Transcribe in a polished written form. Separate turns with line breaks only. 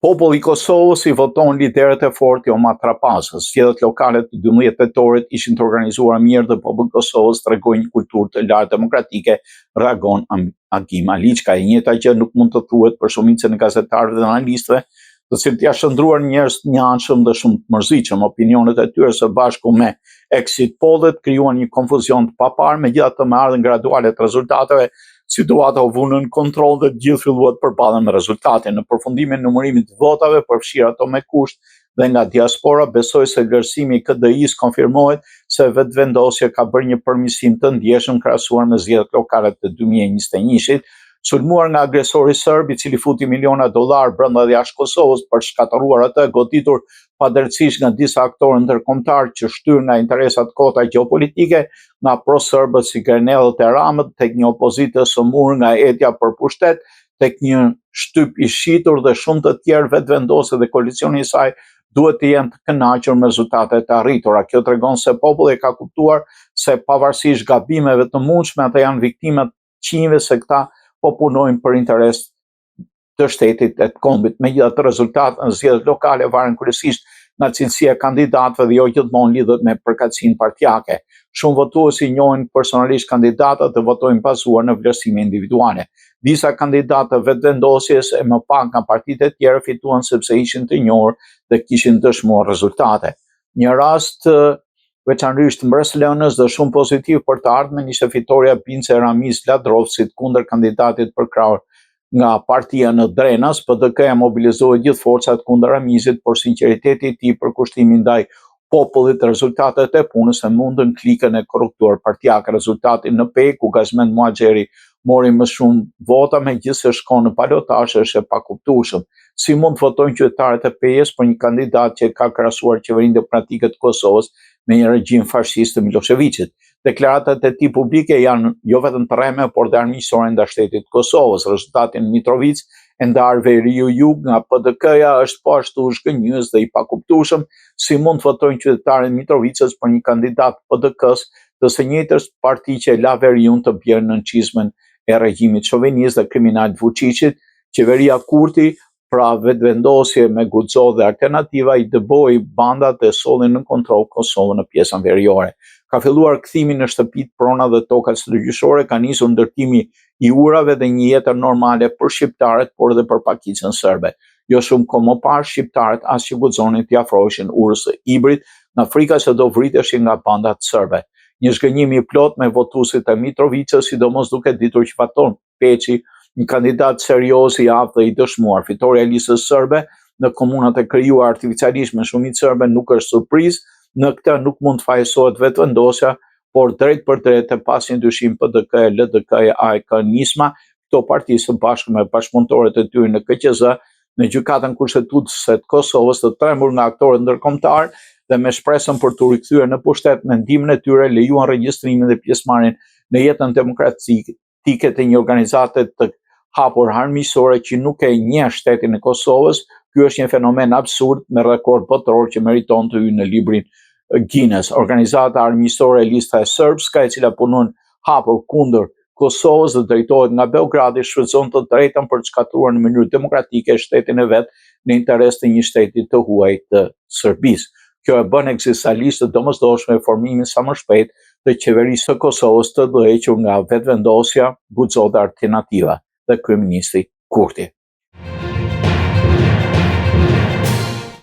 Populli i Kosovës i voton liderët e fortë jo matrapasës. Zgjedhjet lokale të 12 tetorit ishin të organizuara mirë dhe populli i Kosovës tregoi një kulturë të lartë demokratike, reagon Agim Aliçka. E njëjta gjë nuk mund të thuhet për shumicën e gazetarëve dhe analistëve, të cilët janë shndruar njerëz të njanshëm dhe shumë të mërzitshëm. Opinionet e tyre së bashku me exit pollet krijuan një konfuzion të papar, megjithatë me ardhen graduale të rezultateve, situata u vënë në kontroll dhe gjithë filluat përballën me rezultatin. Në përfundimin e numërimit të votave, përfshirë ato me kusht dhe nga diaspora, besoj se vlerësimi i KDI-s konfirmohet se vetvendosja ka bërë një përmirësim të ndjeshëm krahasuar me zgjedhjet lokale të 2021-shit, sulmuar nga agresori serb, i cili futi miliona dollar brenda dhe jashtë Kosovës për shkatëruar atë, goditur padrejtisht nga disa aktorë ndërkombëtar që shtyr nga interesat kota gjeopolitike, nga pro-serbët si Grenellët e Ramët, tek një opozitë të sëmurë nga etja për pushtet, tek një shtyp i shitur dhe shumë të tjerë vetvendosë dhe koalicioni i saj duhet të jenë të kënaqur me rezultatet e arritura. Kjo tregon se populli ka kuptuar se pavarësisht gabimeve të mundshme, ata janë viktima të qinjve se këta po punojnë për interes të shtetit e të kombit. Megjithatë, rezultatet në zgjedhjet lokale varen kryesisht nga cilësia e kandidatëve dhe jo gjithmonë lidhet me përkatësinë partijake. Shumë votuesi njohin personalisht kandidatët dhe votojnë bazuar në vlerësime individuale. Disa kandidatë vetvendosjes e më pak nga partitë e tjera fituan sepse ishin të njohur dhe kishin dëshmuar rezultate. Një rast veçanërisht mbres lënës dhe shumë pozitiv për të ardhmen ishte fitoria Bince Ramiz Ladrovcit kundër kandidatit për krahur nga partia në Drenas. PDK-ja mobilizoi gjithë forcat kundër Ramizit, por sinqeriteti i tij për kushtimin ndaj popullit, rezultatet e punës e mundën klikën e korruptuar partijake. Rezultati në PEK, ku Gazmend Muhaxheri mori më shumë vota megjithëse shkon në balotazh, është e pakuptueshëm. Si mund të votojnë qytetarët e PEK-s për një kandidat që ka krahasuar qeverinë demokratike të Kosovës me një regjim fashist të Miloševićit? Deklaratat e tij publike janë jo vetëm të rreme, por dhe armiqësore ndaj shtetit të Kosovës. Rezultati në Mitrovic e ndar veriu jug nga PDK-ja është po ashtu zhgënjyes dhe i pakuptueshëm. Si mund të votojnë qytetarët e Mitrovicës për një kandidat PDK-s, të së njëjtës parti që la veriun të bjerë në çizmën e regjimit shovenist dhe kriminal të Vučićit? Qeveria Kurti, pra vetvendosje me guxo dhe alternativa, i dëboi bandat dhe solli në kontroll Kosovën në pjesën veriore. Ka filluar kthimi në shtëpitë, prona dhe tokat shtëgjyshore, ka nisur ndërtimi i urave dhe një jetër normale për shqiptarët, por dhe për pakicën serbe. Jo shumë kohë më parë, shqiptarët as që guxonin t'i afroheshin urës së Ibrit nga frika se do vriteshin nga bandat serbe. Një zhgënjim i plot me votuesit e Mitrovicës, sidomos duke ditur që Faton Peçi, një kandidat serioz, i aftë dhe i dëshmuar. Fitoria e listës serbe në komunat e krijuar artificialisht me shumicë serbe nuk është surprizë. Në këtë nuk mund të fajësohet vetvendosja, por drejt për drejt e pas një dyshim PDK, LDK, AEK, Nisma, këto parti së bashku me bashkëpunëtorët e tyre në KQZ, në gjykatën kushtetuese të Kosovës, të trembur nga aktorët ndërkombëtar dhe me shpresën për të rikthyer në pushtet me ndihmën e tyre, lejuan regjistrimin dhe pjesëmarrjen në jetën demokratike të një organizate të hapur harmiqësore që nuk e njeh shtetin e Kosovës. Ky është një fenomen absurd me rekord botror që meriton të hyjë në librin Guinness. Organizata armiqësore Lista e Srpska, e cila punon hapur kundër Kosovës dhe drejtohet nga Beogradi, shfrytëzon të drejtën për të shkatruar në mënyrë demokratike shtetin e vet në interes të një shteti të huaj të Serbisë. Kjo e bën ekzistalisht të domosdoshme formimin sa më shpejt të qeverisë së Kosovës të dhequr nga vetvendosja, guxo dhe alternativa dhe kryeministri Kurti.